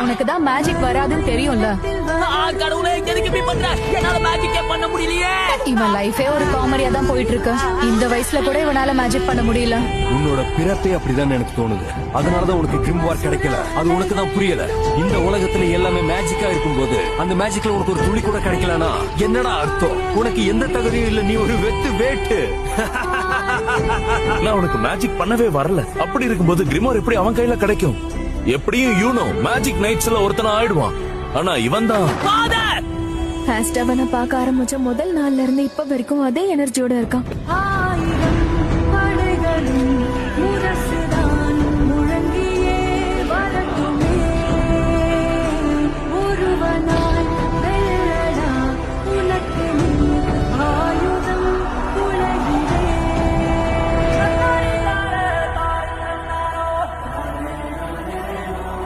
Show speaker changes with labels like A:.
A: உனக்கு தான் மேஜிக் வராதுன்னு தெரியும்ல.
B: கடவுளே எதுக்கு இப்படி பண்ற? என்னால மேஜிக்கே பண்ண முடியலையே.
A: இவன் லைஃபே ஒரு காமெடியா தான் போயிட்டு இருக்கு. இந்த வயசுல கூட இவனால மேஜிக் பண்ண முடியல.
C: உன்னோட பிறப்பே அப்படிதான் எனக்கு தோணுது. அதனாலதான் உனக்கு கிரிம்வார் கிடைக்கல. அது உனக்கு தான் புரியல. இந்த உலகத்துல எல்லாமே மேஜிக்கா இருக்கும்போது அந்த மேஜிக்ல உனக்கு ஒரு துளி கூட கிடைக்கலனா என்னடா அர்த்தம்? உனக்கு எந்த தகுதியும் இல்ல. நீ ஒரு வெத்து வேட்டு.
D: நான் உனக்கு மேஜிக் பண்ணவே வரல. அப்படி இருக்கும்போது கிரிமோர் எப்படி அவன் கையில கிடைக்கும்? எப்படியும் யூனோ மேஜிக் நைட்ஸ்ல ஒருத்தன ஆயிடுவான். ஆனா இவன் தான்
A: அவனை பார்க்க ஆரம்பிச்ச முதல் நாள்ல இருந்து இப்ப வரைக்கும் அதே எனர்ஜியோட இருக்கான்.